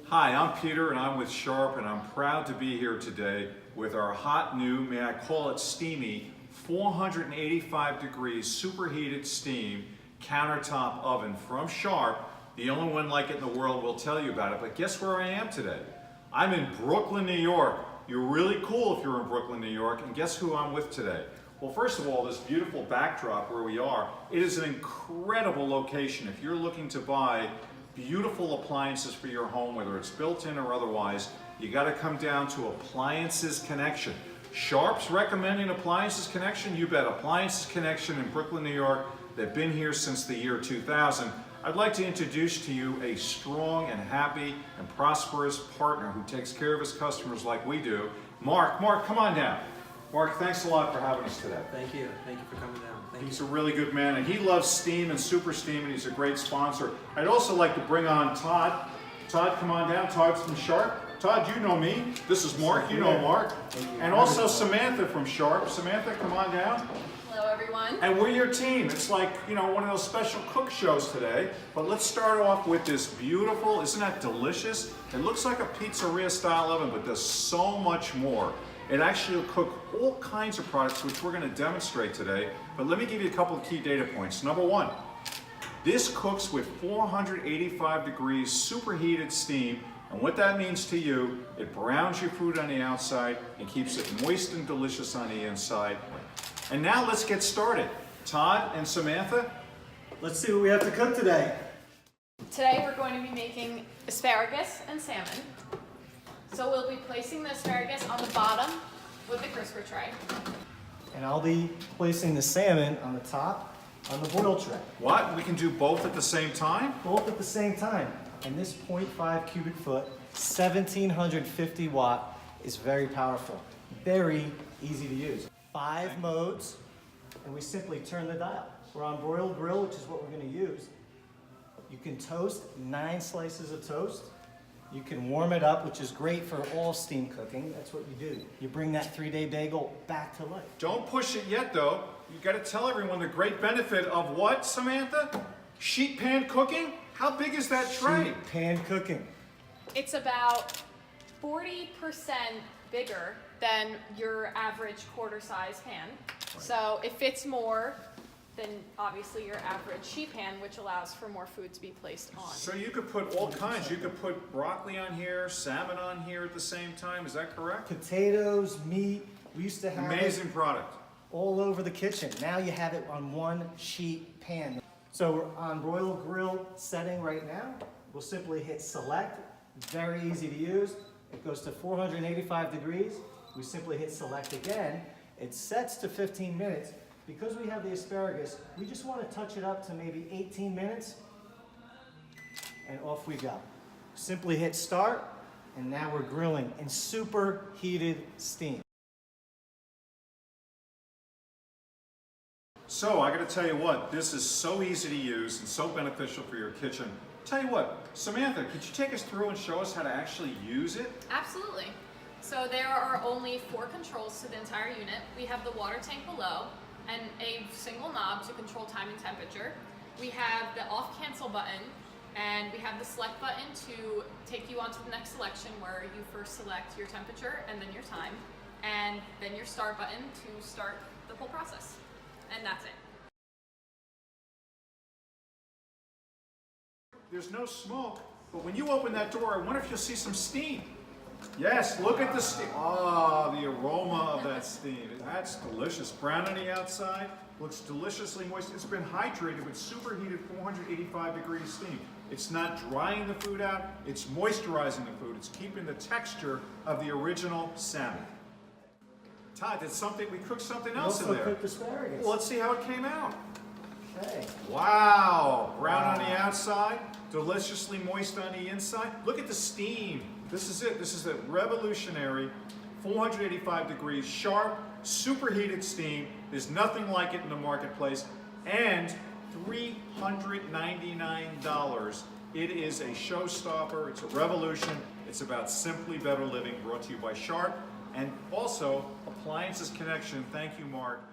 Hi, I'm Peter and I'm with Sharp, and I'm proud to be here today with our hot new, may I call it steamy, 485 degrees superheated steam countertop oven from Sharp. The only one like it in the world. Will tell you about it. But guess where I am today? I'm in Brooklyn, New York. You're really cool if you're in Brooklyn, New York. And guess who I'm with today? Well, first of all, this beautiful backdrop where we are, it is an incredible location. If you're looking to buy beautiful appliances for your home, whether it's built-in or otherwise, you got to come down to Appliances Connection. Sharp's recommending Appliances Connection. You bet. Appliances Connection in Brooklyn, New York. They've been here since the year 2000. I'd like to introduce to you a strong and happy and prosperous partner who takes care of his customers like we do. Mark, come on down. Mark, thanks a lot for having us today. Thank you. Thank you for coming down. He's a really good man, and he loves steam and super steam, and he's a great sponsor. I'd also like to bring on Todd. Todd, come on down. Todd's from Sharp. Todd, you know me. This is Mark. You know Mark. And also Samantha from Sharp. Samantha, come on down. Hello, everyone. And we're your team. It's like, you know, one of those special cook shows today. But let's start off with this beautiful, isn't that delicious? It looks like a pizzeria-style oven, but does so much more. It actually will cook all kinds of products, which we're going to demonstrate today. But let me give you a couple of key data points. Number one, this cooks with 485 degrees superheated steam. And what that means to you, it browns your food on the outside and keeps it moist and delicious on the inside. And now let's get started. Todd and Samantha, Let's see what we have to cook today. Today we're going to be making asparagus and salmon. So we'll be placing the asparagus on the bottom with the crisper tray. And I'll be placing the salmon on the top on the boil tray. what? We can do both at the same time? Both at the same time. And this 0.5 cubic foot, 1750 watt is very powerful. Very easy to use. 5 modes, and we simply turn the dial. We're on broiled grill, which is what we're going to use. You can toast 9 slices of toast. You can warm it up, which is great for all steam cooking. That's what you do. You bring that 3-day bagel back to life. Don't push it yet, though. You got to tell everyone the great benefit of what, Samantha? Sheet pan cooking? How big is that tray? Sheet pan cooking. It's about 40% bigger than your average quarter-size pan. So it fits more than obviously your average sheet pan, which allows for more food to be placed on. So you could put all kinds. You could put broccoli on here, salmon on here at the same time. Is that correct? Potatoes, meat. We used to have Amazing product. all over the kitchen. Now you have it on one sheet pan. So we're on broil grill setting right now. We'll simply hit select. Very easy to use. It goes to 485 degrees. We simply hit select again. It sets to 15 minutes. Because we have the asparagus, we just want to touch it up to maybe 18 minutes. And off we go. Simply hit start, and now we're grilling in superheated steam. So I got to tell you what, this is so easy to use and so beneficial for your kitchen. Tell you what, Samantha, could you take us through and show us how to actually use it? Absolutely. So there are only 4 controls to the entire unit. We have the water tank below and a single knob to control time and temperature. We have the off cancel button, and we have the select button to take you on to the next selection, where you first select your temperature and then your time, and then your start button to start the whole process. And that's it. There's no smoke, but when you open that door, I wonder if you'll see some steam. Yes, look at the steam. Oh, the aroma of that steam. That's delicious. Brown on the outside, looks deliciously moist. It's been hydrated with superheated 485 degrees steam. It's not drying the food out, it's moisturizing the food. It's keeping the texture of the original salmon. Todd, we cooked something else in Also there. cooked asparagus. Well, let's see how it came out. Okay. Wow, brown on the outside, deliciously moist on the inside. Look at the steam. This is it. This is a revolutionary 485 degrees sharp, superheated steam. There's nothing like it in the marketplace. And $399. It is a showstopper. It's a revolution. It's about simply better living, brought to you by Sharp. And also, Appliances Connection. Thank you, Mark.